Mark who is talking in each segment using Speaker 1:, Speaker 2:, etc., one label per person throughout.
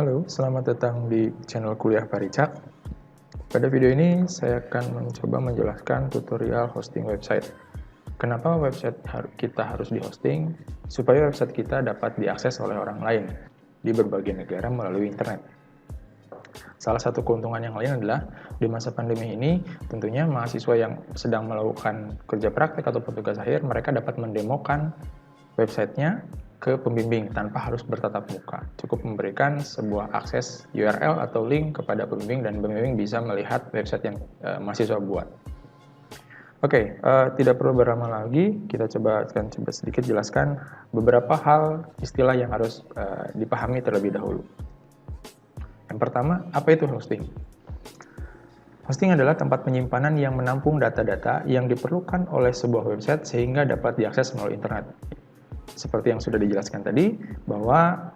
Speaker 1: Halo, selamat datang di channel Kuliah Paricak. Pada video ini, saya akan mencoba menjelaskan tutorial hosting website. Kenapa website kita harus di-hosting? Supaya website kita dapat diakses oleh orang lain di berbagai negara melalui internet. Salah satu keuntungan yang lain adalah, di masa pandemi ini, tentunya mahasiswa yang sedang melakukan kerja praktek ataupun tugas akhir, mereka dapat mendemokan websitenya ke pembimbing tanpa harus bertatap muka. Cukup memberikan sebuah akses URL atau link kepada pembimbing dan pembimbing bisa melihat website yang mahasiswa buat. Oke, tidak perlu berlama lagi, kita coba sedikit jelaskan beberapa hal istilah yang harus dipahami terlebih dahulu. Yang pertama, apa itu hosting? Hosting adalah tempat penyimpanan yang menampung data-data yang diperlukan oleh sebuah website sehingga dapat diakses melalui internet. Seperti yang sudah dijelaskan tadi, bahwa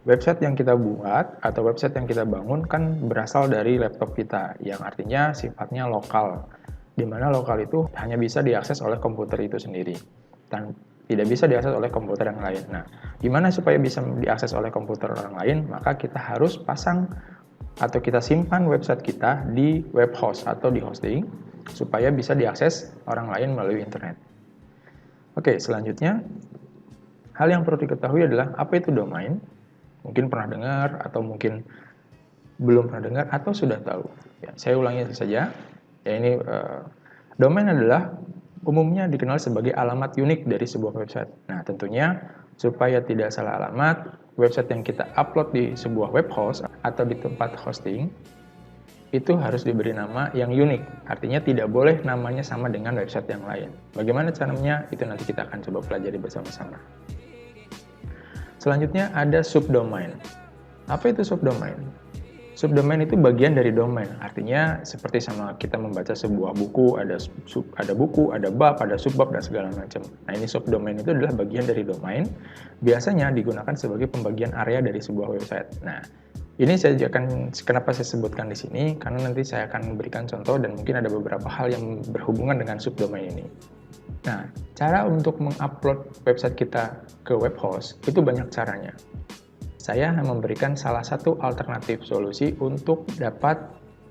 Speaker 1: website yang kita buat atau website yang kita bangun kan berasal dari laptop kita, yang artinya sifatnya lokal, di mana lokal itu hanya bisa diakses oleh komputer itu sendiri, dan tidak bisa diakses oleh komputer yang lain. Nah, gimana supaya bisa diakses oleh komputer orang lain? Maka kita harus pasang atau kita simpan website kita di web host atau di hosting, supaya bisa diakses orang lain melalui internet. Oke, selanjutnya, hal yang perlu diketahui adalah apa itu domain. Mungkin pernah dengar atau mungkin belum pernah dengar atau sudah tahu. Ya, saya ulangi saja. Ya, ini domain adalah umumnya dikenal sebagai alamat unik dari sebuah website. Nah, tentunya supaya tidak salah alamat, website yang kita upload di sebuah web host atau di tempat hosting itu harus diberi nama yang unik. Artinya tidak boleh namanya sama dengan website yang lain. Bagaimana caranya? Itu nanti kita akan coba pelajari bersama-sama. Selanjutnya ada subdomain. Apa itu subdomain? Subdomain itu bagian dari domain. Artinya seperti sama kita membaca sebuah buku, ada buku, ada bab, ada subbab, dan segala macam. Nah, ini subdomain itu adalah bagian dari domain. Biasanya digunakan sebagai pembagian area dari sebuah website. Nah, ini kenapa saya sebutkan di sini, karena nanti saya akan memberikan contoh dan mungkin ada beberapa hal yang berhubungan dengan subdomain ini. Nah, cara untuk mengupload website kita ke web host itu banyak caranya. Saya memberikan salah satu alternatif solusi untuk dapat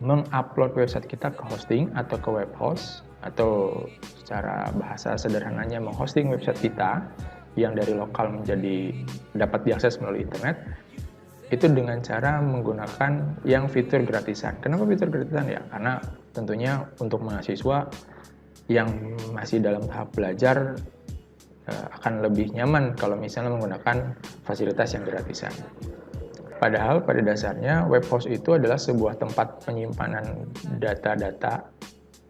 Speaker 1: mengupload website kita ke hosting atau ke web host, atau secara bahasa sederhananya menghosting website kita yang dari lokal menjadi dapat diakses melalui internet, itu dengan cara menggunakan yang fitur gratisan. Kenapa fitur gratisan ya? Karena tentunya untuk mahasiswa yang masih dalam tahap belajar akan lebih nyaman kalau misalnya menggunakan fasilitas yang gratisan. Padahal pada dasarnya web host itu adalah sebuah tempat penyimpanan data-data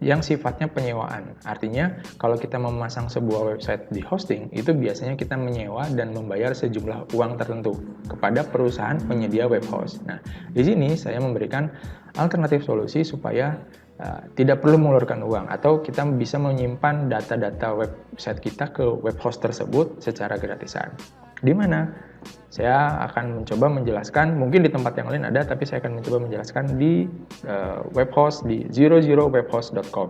Speaker 1: yang sifatnya penyewaan. Artinya kalau kita memasang sebuah website di hosting, itu biasanya kita menyewa dan membayar sejumlah uang tertentu kepada perusahaan penyedia web host. Nah, di sini saya memberikan alternatif solusi supaya tidak perlu mengeluarkan uang, atau kita bisa menyimpan data-data website kita ke web host tersebut secara gratisan. Di mana saya akan mencoba menjelaskan, mungkin di tempat yang lain ada, tapi saya akan mencoba menjelaskan di web host di 00webhost.com.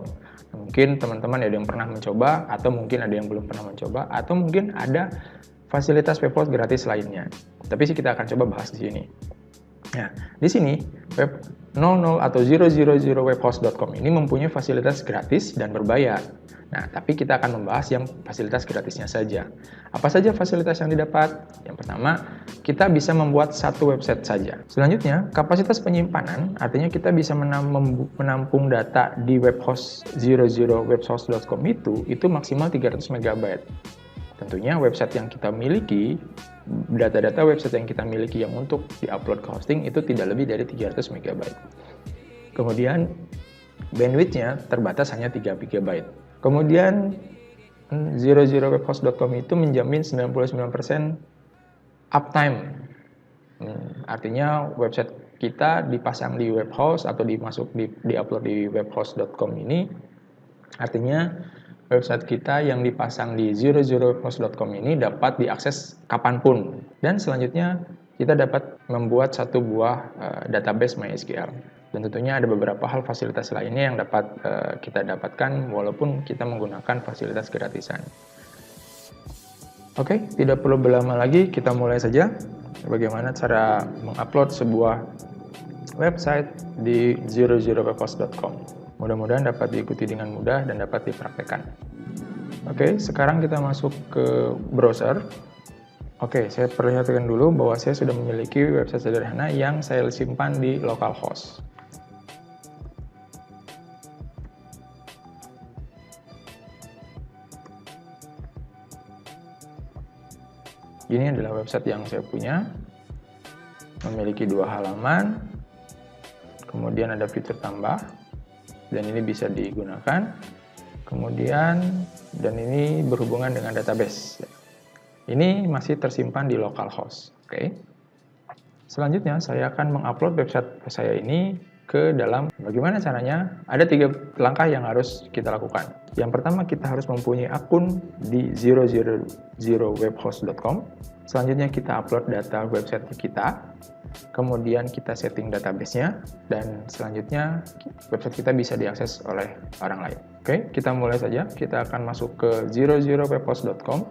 Speaker 1: Mungkin teman-teman ada yang pernah mencoba, atau mungkin ada yang belum pernah mencoba, atau mungkin ada fasilitas web host gratis lainnya. Tapi sih kita akan coba bahas di sini. Nah, di sini web 00 atau 000webhost.com ini mempunyai fasilitas gratis dan berbayar. Nah, tapi kita akan membahas yang fasilitas gratisnya saja. Apa saja fasilitas yang didapat? Yang pertama, kita bisa membuat satu website saja. Selanjutnya, kapasitas penyimpanan, artinya kita bisa menampung data di web host 00webhost.com itu maksimal 300 MB. Tentunya website yang kita miliki, data-data website yang kita miliki yang untuk diupload ke hosting itu tidak lebih dari 300 MB. Kemudian bandwidth-nya terbatas hanya 3 GB. Kemudian 00webhost.com itu menjamin 99% uptime. Artinya website kita dipasang di web host atau diupload di webhost.com ini, artinya website kita yang dipasang di 00webhost.com ini dapat diakses kapanpun. Dan selanjutnya kita dapat membuat satu buah database MySQL. Dan tentunya ada beberapa hal fasilitas lainnya yang dapat kita dapatkan walaupun kita menggunakan fasilitas gratisan. Oke, tidak perlu berlama lagi, kita mulai saja. bagaimana cara mengupload sebuah website di 00webhost.com. Mudah-mudahan dapat diikuti dengan mudah dan dapat dipraktekkan. Oke, sekarang kita masuk ke browser. Oke, saya perlihatkan dulu bahwa saya sudah memiliki website sederhana yang saya simpan di localhost. Ini adalah website yang saya punya, memiliki 2 halaman, kemudian ada fitur tambah, dan ini bisa digunakan. Kemudian, dan ini berhubungan dengan database. Ini masih tersimpan di localhost. Oke. Selanjutnya, saya akan mengupload website saya ini ke dalam. Bagaimana caranya? Ada 3 langkah yang harus kita lakukan. Yang pertama, kita harus mempunyai akun di 000webhost.com. Selanjutnya, kita upload data website kita. Kemudian kita setting database-nya. Dan selanjutnya, website kita bisa diakses oleh orang lain. Oke, kita mulai saja. Kita akan masuk ke 000webhost.com.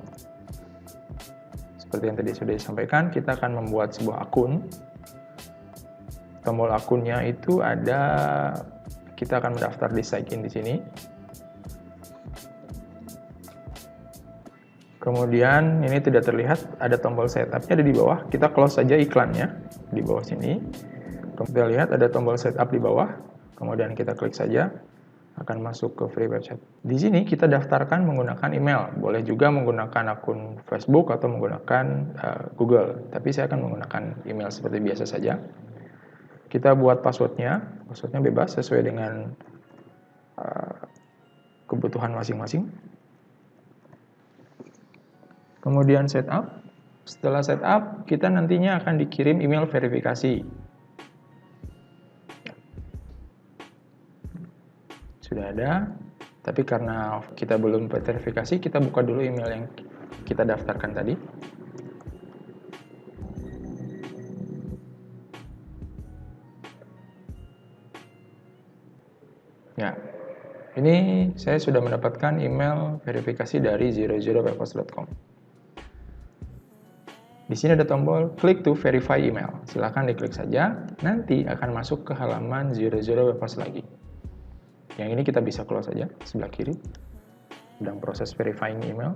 Speaker 1: Seperti yang tadi sudah disampaikan, kita akan membuat sebuah akun. Tombol akunnya itu ada, kita akan mendaftar di sign in di sini. Kemudian ini tidak terlihat, ada tombol setup-nya ada di bawah. Kita close saja iklannya di bawah sini. Kita lihat ada tombol setup di bawah. Kemudian kita klik saja. Akan masuk ke free website. Di sini kita daftarkan menggunakan email. Boleh juga menggunakan akun Facebook atau menggunakan Google. Tapi saya akan menggunakan email seperti biasa saja. Kita buat passwordnya. Passwordnya bebas sesuai dengan kebutuhan masing-masing. Kemudian setup. Setelah setup, kita nantinya akan dikirim email verifikasi. Sudah ada, tapi karena kita belum verifikasi, kita buka dulu email yang kita daftarkan tadi. Ya, ini saya sudah mendapatkan email verifikasi dari 00webhost.com. Di sini ada tombol click to verify email. Silakan diklik saja, nanti akan masuk ke halaman 00webhost lagi. Yang ini kita bisa close saja, sebelah kiri. Sedang proses verifying email.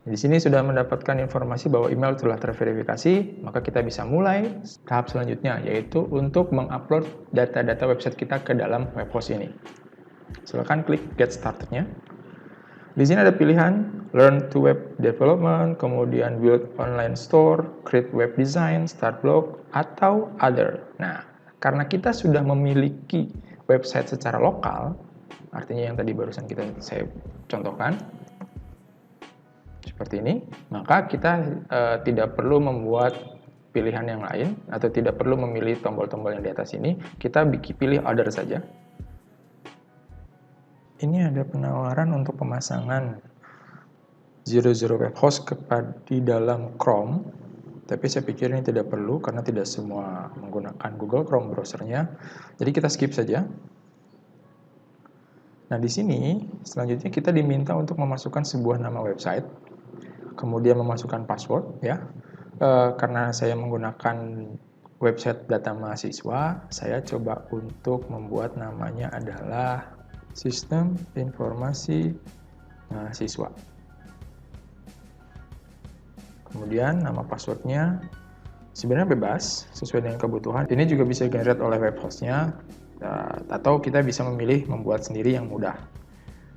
Speaker 1: Di sini sudah mendapatkan informasi bahwa email telah terverifikasi, maka kita bisa mulai tahap selanjutnya, yaitu untuk mengupload data-data website kita ke dalam webhost ini. Silakan klik Get Started-nya. Di sini ada pilihan Learn to Web Development, kemudian Build Online Store, Create Web Design, Start Blog, atau Other. Nah, karena kita sudah memiliki website secara lokal, artinya yang tadi barusan saya contohkan, seperti ini, maka kita tidak perlu membuat pilihan yang lain, atau tidak perlu memilih tombol-tombol yang di atas ini, kita pilih Other saja. Ini ada penawaran untuk pemasangan 00webhost di dalam Chrome, tapi saya pikir ini tidak perlu karena tidak semua menggunakan Google Chrome browsernya. Jadi kita skip saja. Nah, di sini selanjutnya kita diminta untuk memasukkan sebuah nama website, kemudian memasukkan password ya. Karena saya menggunakan website data mahasiswa, saya coba untuk membuat namanya adalah Sistem Informasi Mahasiswa. Kemudian nama passwordnya sebenarnya bebas sesuai dengan kebutuhan. Ini juga bisa generate oleh web hostnya, atau kita bisa memilih membuat sendiri yang mudah.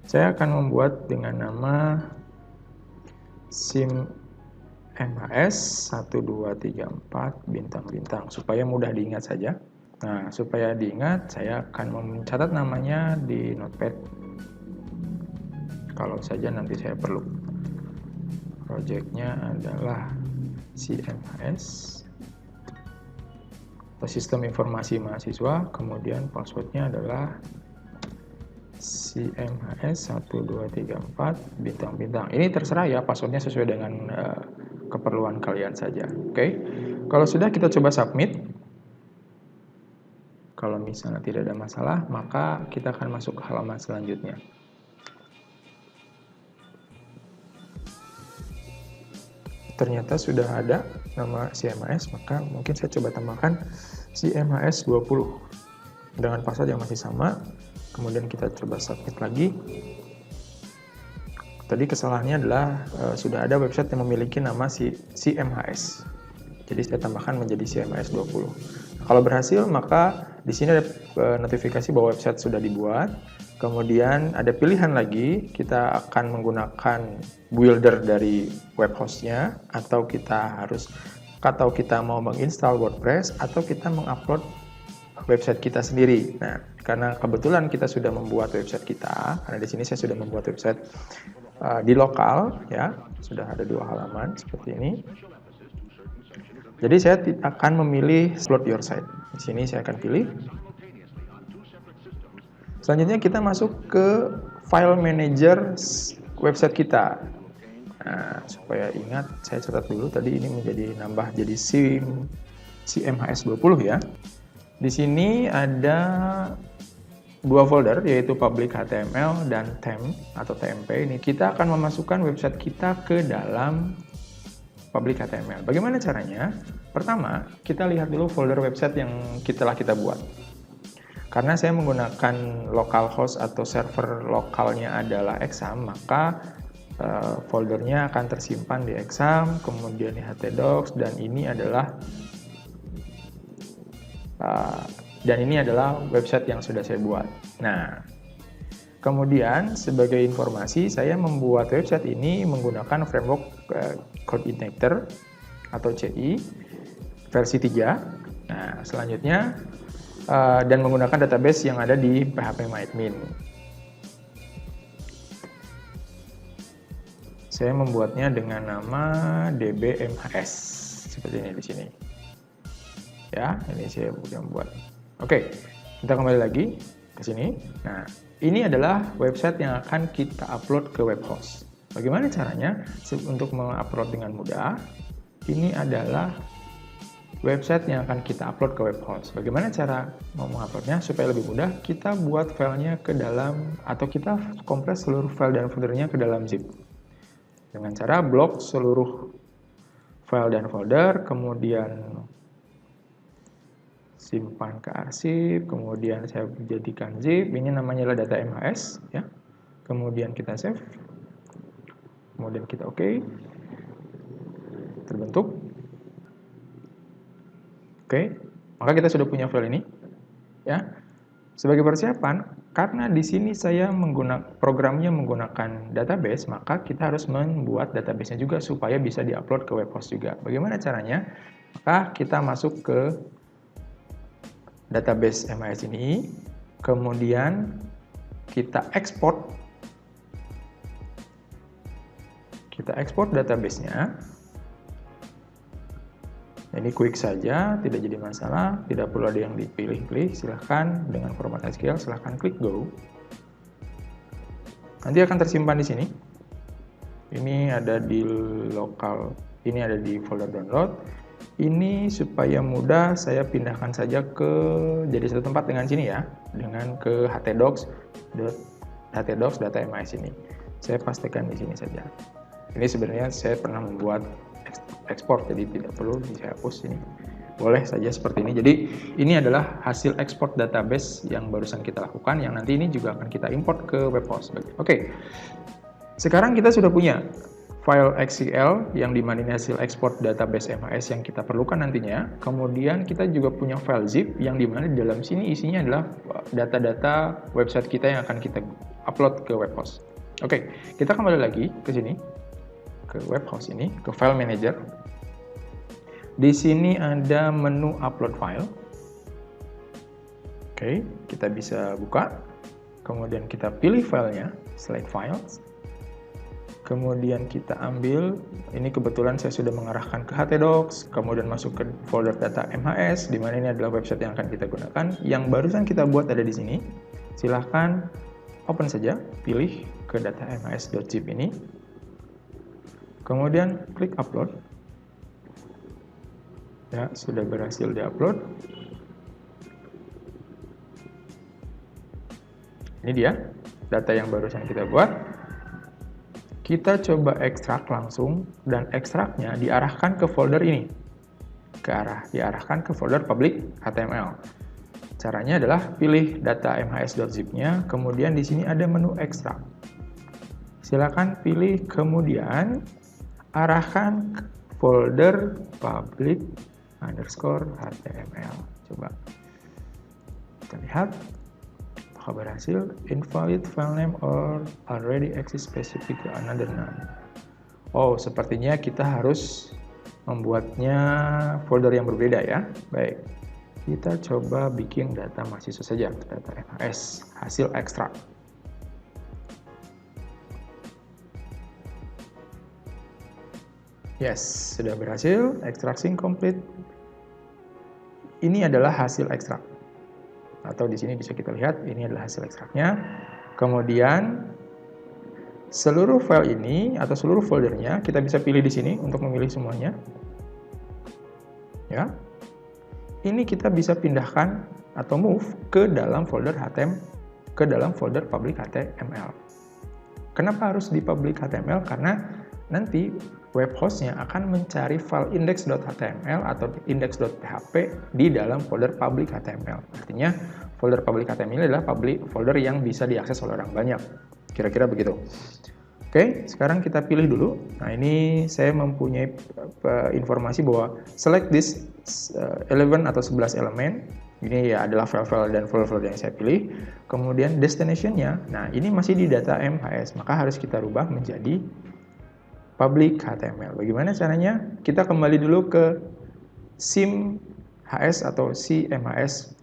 Speaker 1: Saya akan membuat dengan nama SIMMHS 1234 bintang-bintang supaya mudah diingat saja. Nah, supaya diingat, saya akan mencatat namanya di notepad. Kalau saja nanti saya perlu. Projectnya adalah SIMHS atau Sistem Informasi Mahasiswa, kemudian passwordnya adalah SIMHS 1234 bintang-bintang. Ini terserah ya, passwordnya sesuai dengan keperluan kalian saja. Oke, kalau sudah kita coba submit. Kalau misalnya tidak ada masalah, maka kita akan masuk ke halaman selanjutnya. ternyata sudah ada nama CMHS, maka mungkin saya coba tambahkan CMHS 20 dengan password yang masih sama. Kemudian kita coba submit lagi. Tadi kesalahannya adalah sudah ada website yang memiliki nama CMHS. Jadi saya tambahkan menjadi CMHS 20. Nah, kalau berhasil, maka di sini ada notifikasi bahwa website sudah dibuat. Kemudian ada pilihan lagi, kita akan menggunakan builder dari web hostnya, atau kita mau menginstal WordPress, atau kita mengupload website kita sendiri. Nah, karena kebetulan kita sudah membuat website kita, karena di sini saya sudah membuat website di lokal, ya, sudah ada 2 halaman seperti ini. Jadi saya akan memilih upload your site. Di sini saya akan pilih. Selanjutnya kita masuk ke file manager website kita. Nah, supaya ingat, saya catat dulu tadi ini nambah jadi CMHS 20 ya. Di sini ada 2 folder, yaitu public HTML dan temp atau TMP. Ini kita akan memasukkan website kita ke dalam public HTML. Bagaimana caranya? Pertama, kita lihat dulu folder website yang telah kita buat. Karena saya menggunakan localhost atau server lokalnya adalah Exam, maka foldernya akan tersimpan di Exam, kemudian di htdocs, dan ini adalah website yang sudah saya buat. Nah, kemudian sebagai informasi, saya membuat website ini menggunakan framework CodeIgniter atau CI versi 3. Nah, selanjutnya dan menggunakan database yang ada di phpMyAdmin. Saya membuatnya dengan nama dbmhs seperti ini di sini. Ya, ini saya sudah membuat. Oke, kita kembali lagi ke sini. Nah, ini adalah website yang akan kita upload ke web host. Bagaimana caranya untuk mengupload dengan mudah? Ini adalah website yang akan kita upload ke web host. Bagaimana cara mau menguploadnya? Supaya lebih mudah, kita buat filenya ke dalam, atau kita kompres seluruh file dan foldernya ke dalam zip. Dengan cara blok seluruh file dan folder, kemudian simpan ke arsip, kemudian saya jadikan zip. Ini namanya adalah data MHS, ya. Kemudian kita save, kemudian kita OK, terbentuk. Oke, maka kita sudah punya file ini, ya. Sebagai persiapan, karena di sini saya programnya menggunakan database, maka kita harus membuat database-nya juga supaya bisa diupload ke web host juga. Bagaimana caranya? Maka kita masuk ke database MIS ini, kemudian kita ekspor database-nya. Ini quick saja, tidak jadi masalah, tidak perlu ada yang dipilih-pilih. Silahkan dengan format SQL, silahkan klik go. Nanti akan tersimpan di sini. Ini ada di lokal, ini ada di folder download. Ini supaya mudah, saya pindahkan saja ke jadi satu tempat dengan sini ya, dengan ke htdocs data MIS ini. Saya pastikan di sini saja. Ini sebenarnya saya pernah membuat ekspor, jadi tidak perlu saya hapus ini. Boleh saja seperti ini. Jadi ini adalah hasil ekspor database yang barusan kita lakukan, yang nanti ini juga akan kita import ke web host. Oke, sekarang kita sudah punya file SQL yang dimana ini hasil ekspor database MIS yang kita perlukan nantinya. Kemudian kita juga punya file zip yang dimana di dalam sini isinya adalah data-data website kita yang akan kita upload ke web host. Oke, kita kembali lagi ke sini, ke web host ini, ke file manager. Di sini ada menu upload file. Oke, kita bisa buka. Kemudian kita pilih filenya, select files. Kemudian kita ambil, ini kebetulan saya sudah mengarahkan ke htdocs, kemudian masuk ke folder data MHS, di mana ini adalah website yang akan kita gunakan. Yang barusan kita buat ada di sini. Silahkan open saja, pilih ke data mhs.zip ini. Kemudian klik upload. Ya, sudah berhasil diupload. Ini dia data yang barusan kita buat. Kita coba ekstrak langsung, dan ekstraknya diarahkan ke folder ini. Diarahkan ke folder public HTML. Caranya adalah pilih data mhs.zip-nya, kemudian di sini ada menu ekstrak. Silakan pilih, kemudian arahkan ke folder public_html. Coba kita lihat apakah berhasil. Invalid file name or already exist specific to another name. Oh, sepertinya kita harus membuatnya folder yang berbeda ya. Baik, kita coba bikin data mahasiswa saja, data MHS, hasil ekstrak. Yes, sudah berhasil, extraction complete. Ini adalah hasil ekstrak. Atau di sini bisa kita lihat, ini adalah hasil ekstraknya. Kemudian seluruh file ini atau seluruh foldernya kita bisa pilih di sini untuk memilih semuanya. Ya. Ini kita bisa pindahkan atau move ke dalam folder HTML, ke dalam folder public HTML. Kenapa harus di public HTML? Karena nanti web hostnya akan mencari file index.html atau index.php di dalam folder public HTML. Artinya folder public HTML ini adalah folder yang bisa diakses oleh orang banyak. Kira-kira begitu. Oke, sekarang kita pilih dulu. Nah, ini saya mempunyai informasi bahwa select this 11 atau 11 elemen. Ini ya adalah file-file dan folder-folder yang saya pilih. Kemudian destination-nya, nah ini masih di data MHS, maka harus kita rubah menjadi public HTML. Bagaimana caranya? Kita kembali dulu ke SIM_HS atau CMHS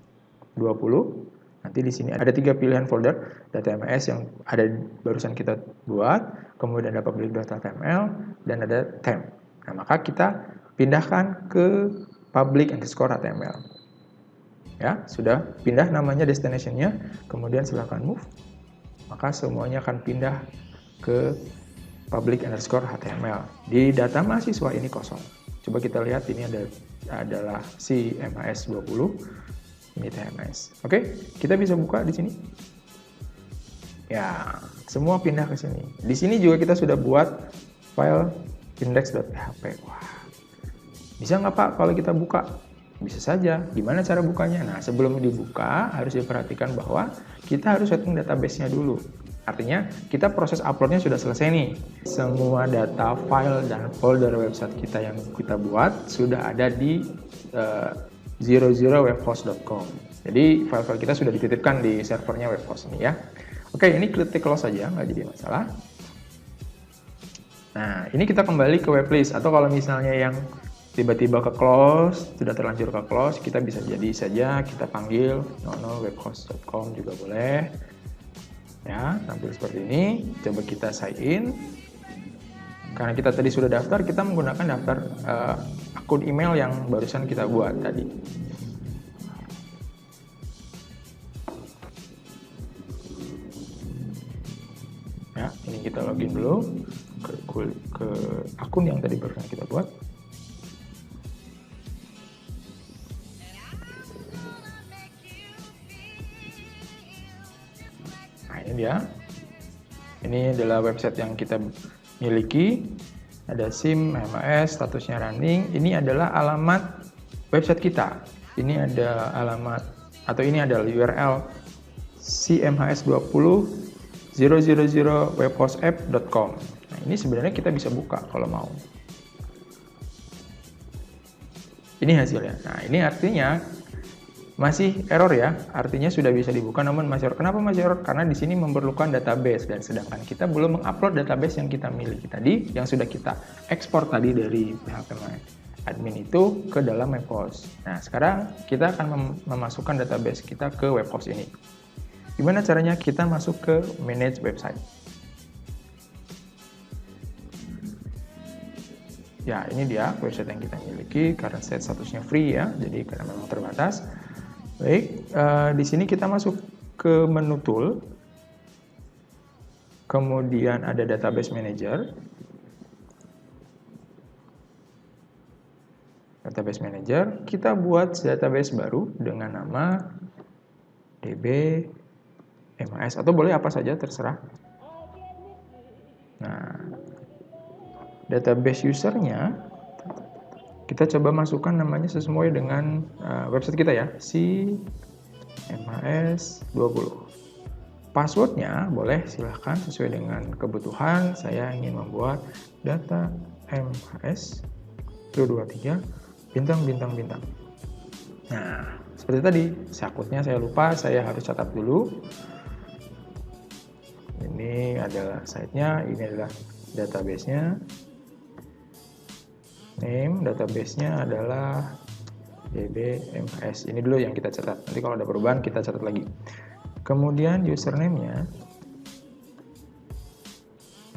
Speaker 1: 20. Nanti di sini ada 3 pilihan folder, data MHS yang ada barusan kita buat, kemudian ada public.html, dan ada temp. Nah, maka kita pindahkan ke public_html. Ya, sudah pindah namanya destination-nya, kemudian silakan move. Maka semuanya akan pindah ke public_html. Di data mahasiswa ini kosong. Coba kita lihat, ini adalah si MHS20, ini TMS. Oke, kita bisa buka di sini. Ya, semua pindah ke sini. Di sini juga kita sudah buat file index.php. Wah, bisa nggak Pak kalau kita buka? Bisa saja. Gimana cara bukanya? Nah, sebelum dibuka harus diperhatikan bahwa kita harus setting database-nya dulu. Artinya kita proses uploadnya sudah selesai nih. Semua data file dan folder website kita yang kita buat sudah ada di 00webhost.com. Jadi file-file kita sudah dititipkan di servernya webhost ini ya. Oke, ini klik close saja, nggak jadi masalah. Nah, ini kita kembali ke web list, atau kalau misalnya yang tiba-tiba ke close, sudah terlanjur ke close, kita bisa jadi saja kita panggil webhost.com juga boleh. Ya, tampil seperti ini. Coba kita sign in. Karena kita tadi sudah daftar, kita menggunakan daftar akun email yang barusan kita buat tadi. Ya, ini kita login dulu ke akun yang tadi barusan kita buat. Nah, ini dia. Ini adalah website yang kita miliki. Ada SIM, MHS, statusnya running. Ini adalah alamat website kita. Ini ada alamat, atau ini adalah URL cmhs20 000webhostapp.com. Nah, ini sebenarnya kita bisa buka kalau mau. Ini hasilnya. Nah, ini artinya masih error ya, artinya sudah bisa dibuka namun masih error. Kenapa masih error? Karena di sini memerlukan database, dan sedangkan kita belum mengupload database yang kita miliki tadi, yang sudah kita ekspor tadi dari PHP admin itu ke dalam webhost. Nah, sekarang kita akan memasukkan database kita ke webhost ini. Gimana caranya? Kita masuk ke manage website. Ya, ini dia website yang kita miliki, karena statusnya free ya, jadi karena memang terbatas. Baik, di sini kita masuk ke menu tool, kemudian ada database manager. Database manager, kita buat database baru dengan nama DB MHS, atau boleh apa saja terserah. Nah, database usernya, kita coba masukkan namanya sesuai dengan website kita ya, CMHS20. Passwordnya boleh silahkan sesuai dengan kebutuhan. Saya ingin membuat data MHS 223 bintang. Nah, seperti tadi, sakutnya saya lupa, saya harus catat dulu. Ini adalah site-nya, ini adalah database-nya. Name database-nya adalah dbmhs. Ini dulu yang kita catat. Nanti kalau ada perubahan kita catat lagi. Kemudian username-nya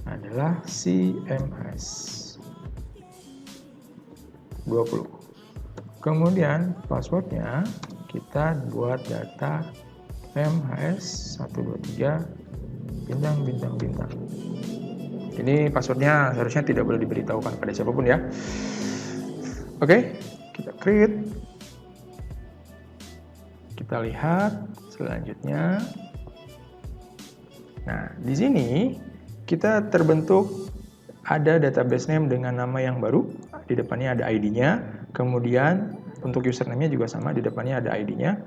Speaker 1: adalah CMHS20. Kemudian passwordnya kita buat data MHS123 bintang. Ini passwordnya seharusnya tidak boleh diberitahukan pada siapapun ya. Oke, kita create. Kita lihat selanjutnya. Nah, di sini kita terbentuk ada database name dengan nama yang baru. Di depannya ada ID-nya. Kemudian untuk username-nya juga sama, di depannya ada ID-nya.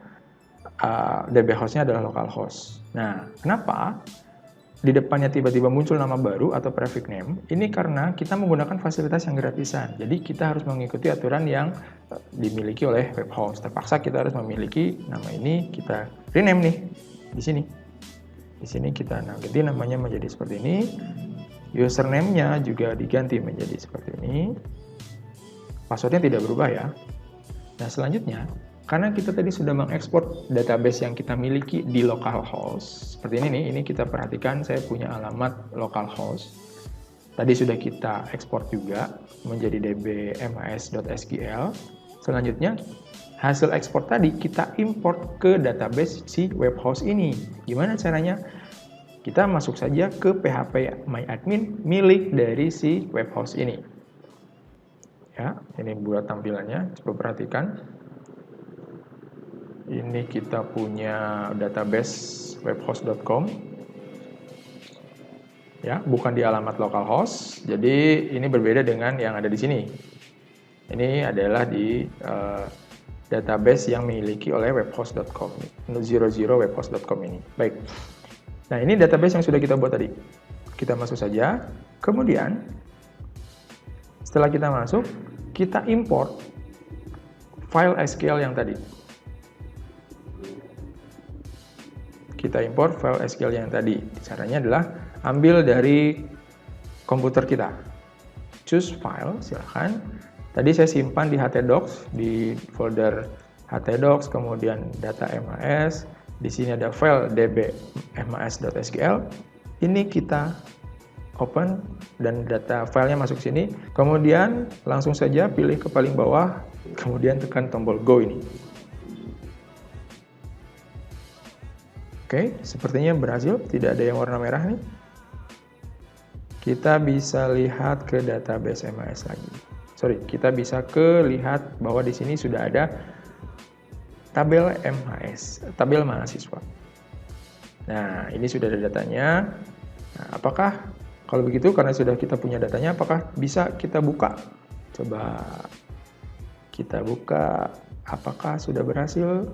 Speaker 1: DB host-nya adalah localhost. Nah, kenapa di depannya tiba-tiba muncul nama baru atau prefix name? Ini karena kita menggunakan fasilitas yang gratisan. Jadi kita harus mengikuti aturan yang dimiliki oleh web host. Terpaksa kita harus memiliki nama ini, kita rename nih di sini. Di sini kita ganti namanya menjadi seperti ini. Username-nya juga diganti menjadi seperti ini. Passwordnya tidak berubah ya. Nah, selanjutnya, karena kita tadi sudah mengekspor database yang kita miliki di localhost, seperti ini nih, ini kita perhatikan saya punya alamat localhost. Tadi sudah kita ekspor juga menjadi dbmhs.sql. Selanjutnya, hasil ekspor tadi kita import ke database si web host ini. Gimana caranya? Kita masuk saja ke phpMyAdmin milik dari si web host ini. Ya, ini buat tampilannya, coba perhatikan. Ini kita punya database webhost.com. Ya, bukan di alamat localhost. Jadi ini berbeda dengan yang ada di sini. Ini adalah di database yang dimiliki oleh webhost.com, 00webhost.com ini. Baik. Nah, ini database yang sudah kita buat tadi. Kita masuk saja. Kemudian setelah kita masuk, kita import file SQL yang tadi. Kita import file SQL yang tadi. Caranya adalah ambil dari komputer kita. Choose file, silahkan. Tadi saya simpan di htdocs, di folder htdocs, kemudian data MHS. Di sini ada file dbmhs.sql. Ini kita open dan data filenya masuk sini. Kemudian langsung saja pilih ke paling bawah, kemudian tekan tombol Go ini. Oke, sepertinya berhasil, tidak ada yang warna merah nih. Kita bisa lihat ke database MHS lagi. Kita bisa lihat bahwa di sini sudah ada tabel MHS, tabel mahasiswa. Nah, ini sudah ada datanya. Nah, apakah kalau begitu, karena sudah kita punya datanya, apakah bisa kita buka? Coba kita buka, apakah sudah berhasil?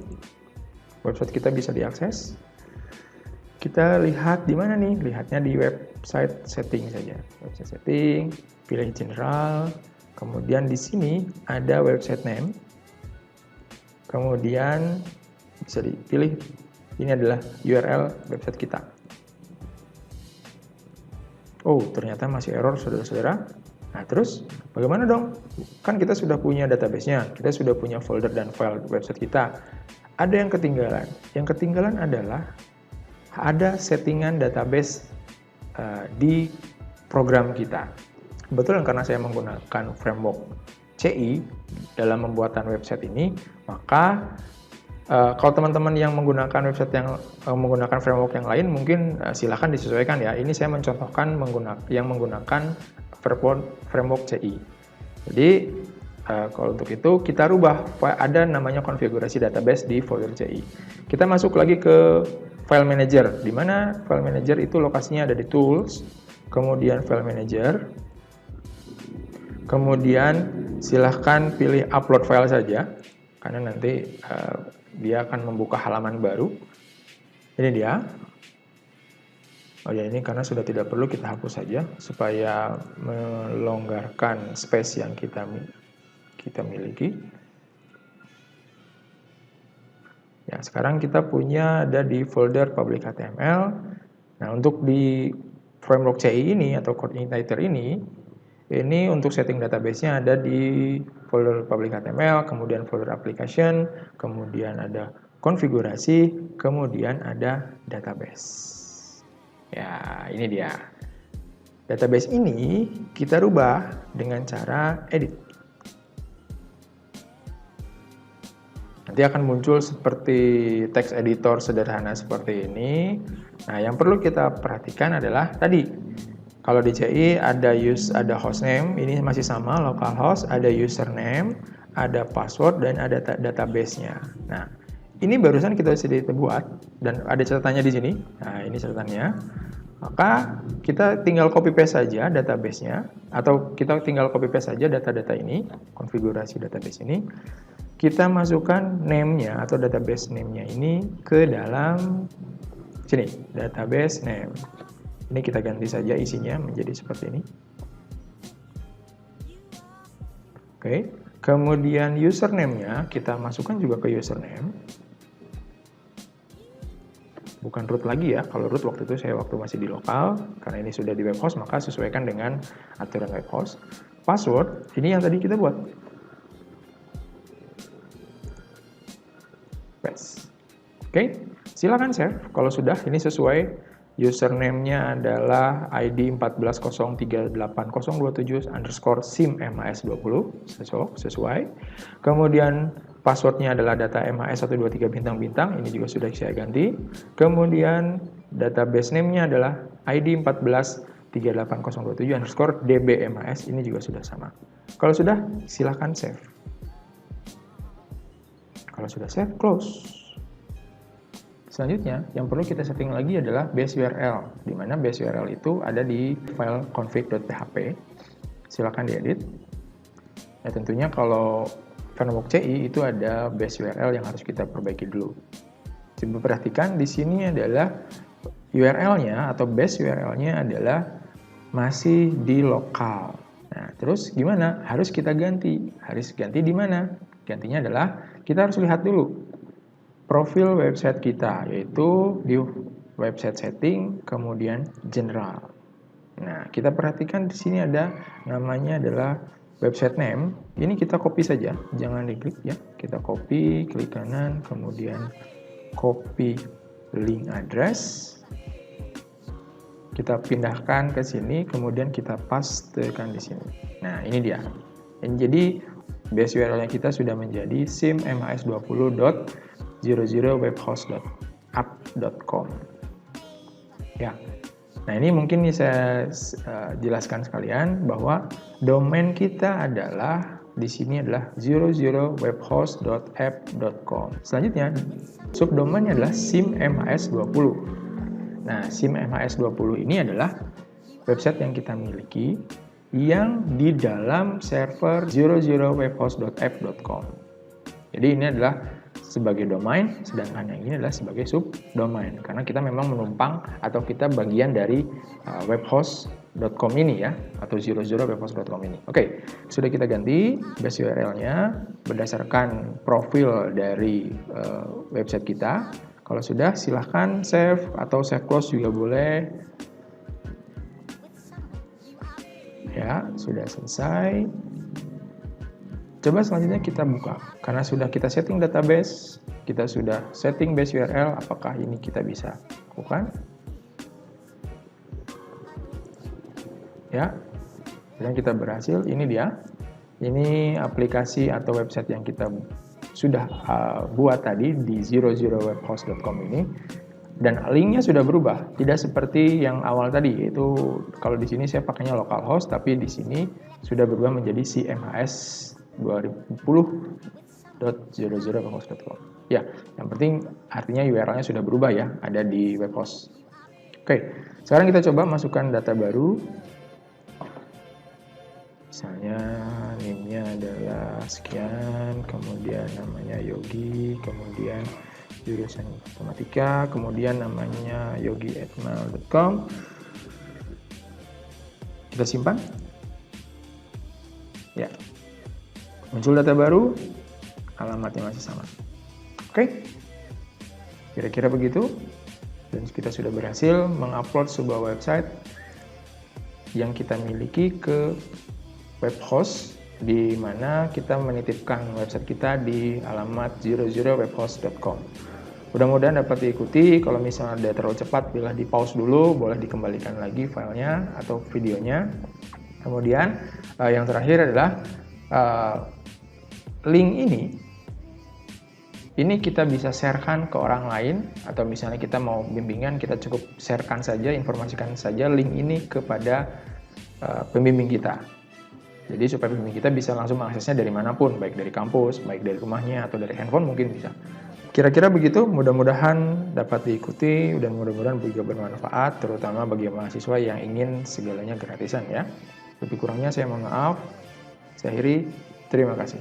Speaker 1: Website kita bisa diakses. Kita lihat di mana nih? Lihatnya di website setting saja. Website setting, pilih general. Kemudian di sini ada website name. Kemudian bisa dipilih, ini adalah URL website kita. Oh, ternyata masih error, saudara-saudara. Nah, terus bagaimana dong? Kan kita sudah punya database-nya, kita sudah punya folder dan file website kita. Ada yang ketinggalan. Yang ketinggalan adalah ada settingan database di program kita. Kebetulan karena saya menggunakan framework CI dalam pembuatan website ini, maka kalau teman-teman yang menggunakan website yang menggunakan framework yang lain, mungkin silahkan disesuaikan ya. Ini saya mencontohkan yang menggunakan framework CI. Jadi kalau untuk itu kita rubah, ada namanya konfigurasi database di folder CI. Kita masuk lagi ke file manager, di mana file manager itu lokasinya ada di tools, kemudian file manager. Kemudian silahkan pilih upload file saja, karena nanti dia akan membuka halaman baru. Ini dia. Oh ya, ini karena sudah tidak perlu, kita hapus saja supaya melonggarkan space yang kita miliki. Ya, sekarang kita punya ada di folder public HTML. Nah, untuk di framework CI ini atau code igniter ini untuk setting database-nya ada di folder public HTML, kemudian folder application, kemudian ada konfigurasi, kemudian ada database. Ya, ini dia. Database ini kita rubah dengan cara edit. Nanti akan muncul seperti text editor sederhana seperti ini. Nah, yang perlu kita perhatikan adalah tadi, kalau di CI ada hostname, ini masih sama, localhost, ada username, ada password, dan ada database-nya. Nah, ini barusan kita sudah buat, dan ada catatannya di sini. Nah, ini catatannya. Maka kita tinggal copy paste saja database-nya, atau kita tinggal copy paste saja data-data ini, konfigurasi database ini. Kita masukkan name-nya atau database name-nya ini ke dalam sini, database name. Ini kita ganti saja isinya menjadi seperti ini. Oke, kemudian username-nya kita masukkan juga ke username. Bukan root lagi ya, kalau root waktu itu saya masih di lokal, karena ini sudah di web host maka sesuaikan dengan aturan web host. Password, ini yang tadi kita buat. Paste. Oke, silakan save. Kalau sudah, ini sesuai. Username-nya adalah ID 14038027_sim_mas20, sesuai. Kemudian password-nya adalah data MAS 123 bintang-bintang, ini juga sudah saya ganti. Kemudian database name-nya adalah ID 14038027_dbmas, ini juga sudah sama. Kalau sudah, silakan save. Kalau sudah save, close. Selanjutnya, yang perlu kita setting lagi adalah base URL, di mana base URL itu ada di file config.php. Silakan diedit. Ya, tentunya kalau framework CI itu ada base URL yang harus kita perbaiki dulu. Coba perhatikan di sini adalah URL-nya atau base URL-nya adalah masih di lokal. Nah, terus gimana? Harus kita ganti. Harus ganti di mana? Gantinya adalah kita harus lihat dulu profil website kita, yaitu di website setting, kemudian general. Nah, kita perhatikan di sini ada namanya adalah website name. Ini kita copy saja, jangan diklik ya. Kita copy, klik kanan, kemudian copy link address. Kita pindahkan ke sini, kemudian kita pastekan di sini. Nah, ini dia. Jadi base URL-nya kita sudah menjadi sim_mas20.00webhost.app.com. Ya. Nah, ini mungkin saya jelaskan sekalian bahwa domain kita adalah di sini adalah 00webhost.app.com. Selanjutnya, subdomainnya adalah sim_mas20. Nah, sim_mas20 ini adalah website yang kita miliki yang di dalam server 00webhost.app.com. Jadi ini adalah sebagai domain, sedangkan yang ini adalah sebagai subdomain. Karena kita memang menumpang atau kita bagian dari webhost.com ini ya, atau 00webhost.com ini. Oke, sudah kita ganti base URL-nya berdasarkan profil dari website kita. Kalau sudah, silahkan save atau save close juga boleh. Ya, sudah selesai. Coba selanjutnya kita buka. Karena sudah kita setting database, kita sudah setting base URL, apakah ini kita bisa lakukan? Ya, dan kita berhasil. Ini dia. Ini aplikasi atau website yang kita sudah buat tadi di 00webhost.com ini. Dan linknya sudah berubah, tidak seperti yang awal tadi, yaitu kalau di sini saya pakainya localhost, tapi di sini sudah berubah menjadi sim_mas20.00webhost.com. Ya, yang penting artinya URL-nya sudah berubah ya, ada di webhost. Oke, sekarang kita coba masukkan data baru. Misalnya sekian, kemudian namanya Yogi, kemudian jurusan informatika, kemudian namanya yogi@gmail.com. Kita simpan. Ya, muncul data baru, alamatnya masih sama. Oke, kira-kira begitu. Dan kita sudah berhasil mengupload sebuah website yang kita miliki ke web host, di mana kita menitipkan website kita di alamat 00webhost.com. Mudah-mudahan dapat diikuti. Kalau misalnya ada terlalu cepat, bila di pause dulu, boleh dikembalikan lagi filenya atau videonya. Kemudian yang terakhir adalah link ini kita bisa sharekan ke orang lain, atau misalnya kita mau bimbingan, kita cukup sharekan saja, informasikan saja link ini kepada pembimbing kita. Jadi supaya pembimbing kita bisa langsung mengaksesnya dari manapun, baik dari kampus, baik dari rumahnya, atau dari handphone mungkin bisa. Kira-kira begitu, mudah-mudahan dapat diikuti dan mudah-mudahan juga bermanfaat, terutama bagi mahasiswa yang ingin segalanya gratisan ya. Lebih kurangnya saya mohon maaf. Saya akhiri, terima kasih.